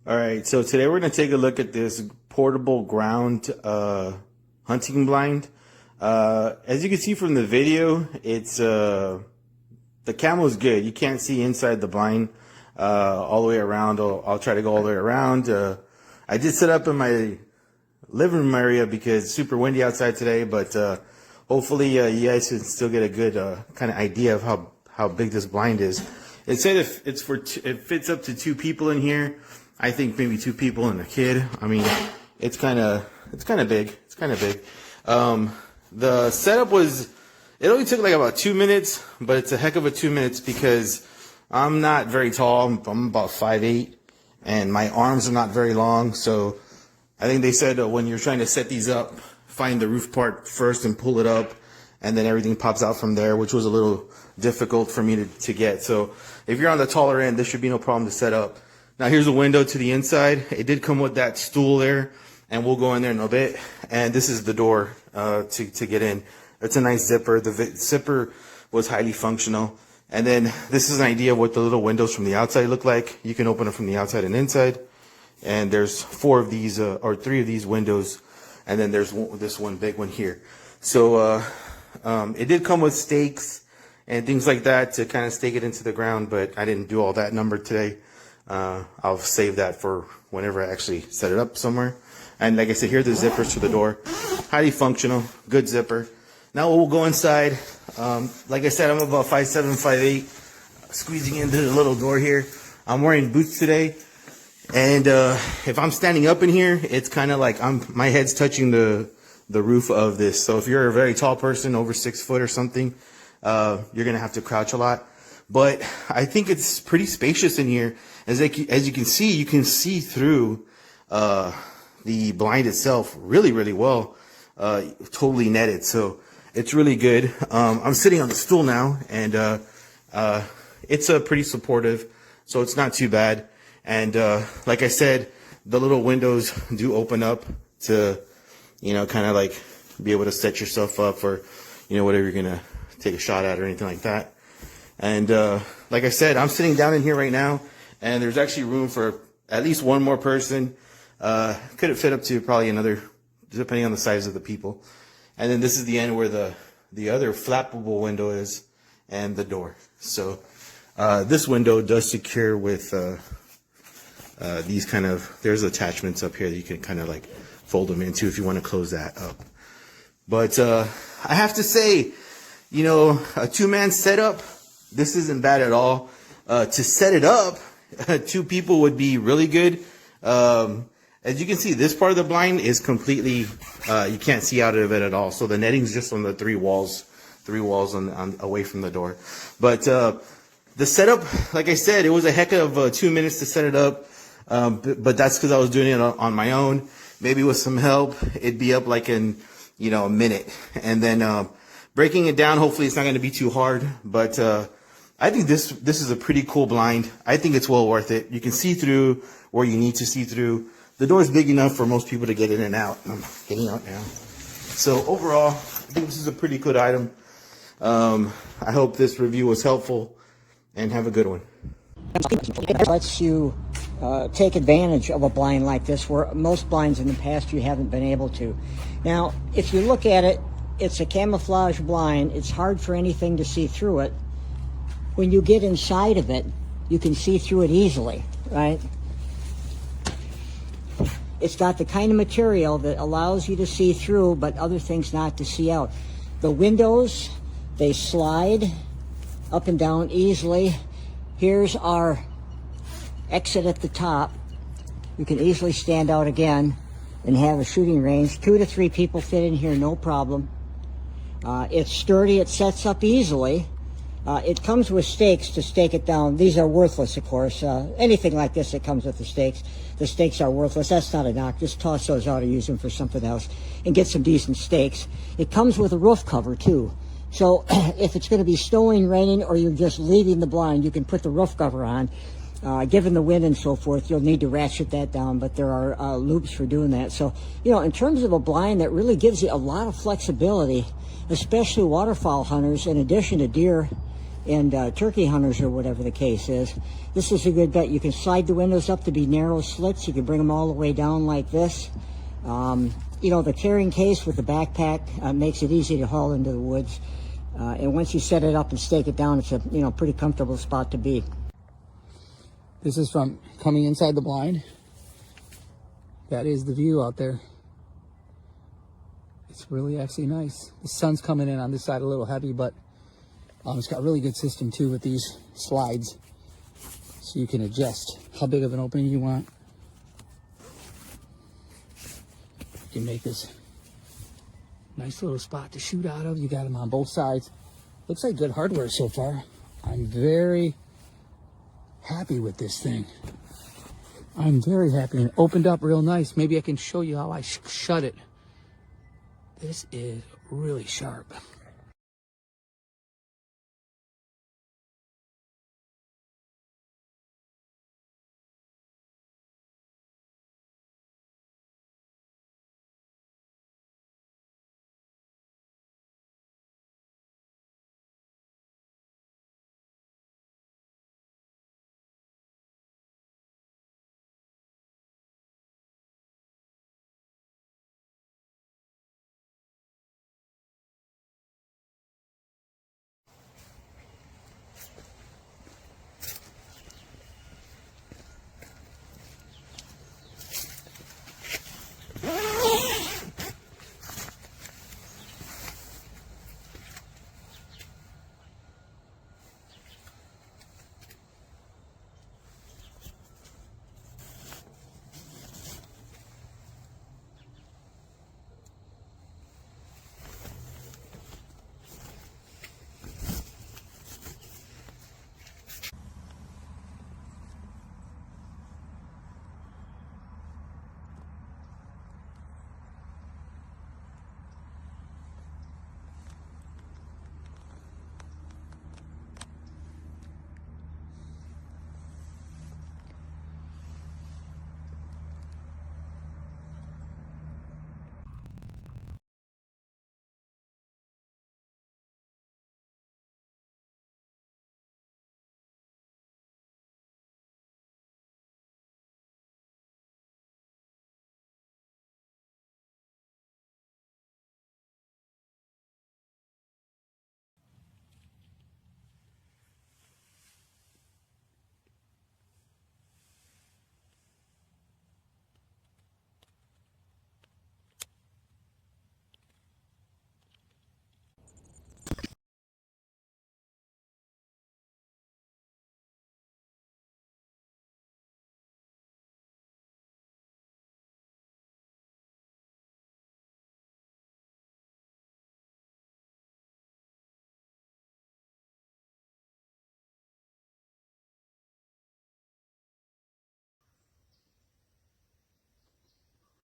All right, so today we're going to take a look at this portable ground hunting blind. As you can see from the video, it's the camo is good. You can't see inside the blind all the way around. I'll try to go all the way around. I did set up in my living room area because it's super windy outside today, but hopefully you guys can still get a good kind of idea of how big this blind is. It said if it fits up to 2 people in here. I think maybe 2 people and a kid. I mean, it's kind of big. It's kind of big. The setup it only took like about 2 minutes, but it's a heck of a 2 minutes because I'm not very tall. I'm about 5'8", and my arms are not very long. So I think they said when you're trying to set these up, find the roof part first and pull it up, and then everything pops out from there, which was a little difficult for me to get. So if you're on the taller end, this should be no problem to set up. Now here's a window to the inside. It did come with that stool there, and we'll go in there in a bit. And this is the door to get in. It's a nice zipper. The zipper was highly functional. And then this is an idea of what the little windows from the outside look like. You can open it from the outside and inside. And there's 4 of these, or 3 of these windows. And then there's this one big one here. So it did come with stakes and things like that to kind of stake it into the ground, but I didn't do all that number today. I'll save that for whenever I actually set it up somewhere. And like I said, here are the zippers to the door. Highly functional, good zipper. Now we'll go inside. Like I said, I'm about 5'7", 5'8", squeezing into the little door here. I'm wearing boots today. And if I'm standing up in here, it's kind of like my head's touching the roof of this. So if you're a very tall person, over 6 foot or something, you're going to have to crouch a lot. But I think it's pretty spacious in here. As you can see through the blind itself really, really well, totally netted. So it's really good. I'm sitting on the stool now, and it's pretty supportive, so it's not too bad. And like I said, the little windows do open up to, kind of like be able to set yourself up for, whatever you're gonna take a shot at or anything like that. And like I said, I'm sitting down in here right now, and there's actually room for at least one more person. Could have fit up to probably another, depending on the size of the people. And then this is the end where the other flappable window is, and the door. So this window does secure with these kind of, there's attachments up here that you can kind of like fold them into if you want to close that up. But I have to say, a 2-man setup, this isn't bad at all. To set it up, 2 people would be really good. As you can see, this part of the blind is completely, you can't see out of it at all. So the netting's just on the 3 walls on away from the door. But the setup, like I said, it was a heck of 2 minutes to set it up. But that's because I was doing it on my own. Maybe with some help, it'd be up like in, a minute. And then breaking it down, hopefully it's not going to be too hard. But I think this is a pretty cool blind. I think it's well worth it. You can see through where you need to see through. The door is big enough for most people to get in and out. I'm getting out now. So overall, I think this is a pretty good item. I hope this review was helpful, and have a good one. It lets you take advantage of a blind like this, where most blinds in the past you haven't been able to. Now, if you look at it, it's a camouflage blind. It's hard for anything to see through it. When you get inside of it, you can see through it easily, right? It's got the kind of material that allows you to see through, but other things not to see out. The windows, they slide up and down easily. Here's our exit at the top. You can easily stand out again and have a shooting range. 2 to 3 people fit in here, no problem. It's sturdy, it sets up easily. It comes with stakes to stake it down. These are worthless, of course. Anything like this that comes with the stakes are worthless. That's not a knock. Just toss those out or use them for something else and get some decent stakes. It comes with a roof cover, too. So if it's going to be snowing, raining, or you're just leaving the blind, you can put the roof cover on. Given the wind and so forth, you'll need to ratchet that down, but there are loops for doing that. So, in terms of a blind that really gives you a lot of flexibility, especially waterfowl hunters, in addition to deer and turkey hunters or whatever the case is. This is a good bet. You can slide the windows up to be narrow slits. You can bring them all the way down like this. You know, the carrying case with the backpack makes it easy to haul into the woods. And once you set it up and stake it down, it's a pretty comfortable spot to be. This is from coming inside the blind. That is the view out there. It's really actually nice. The sun's coming in on this side a little heavy, but it's got a really good system too with these slides. So you can adjust how big of an opening you want. You can make this nice little spot to shoot out of. You got them on both sides. Looks like good hardware so far. I'm very happy with this thing. I'm very happy. And it opened up real nice. Maybe I can show you how I shut it. This is really sharp.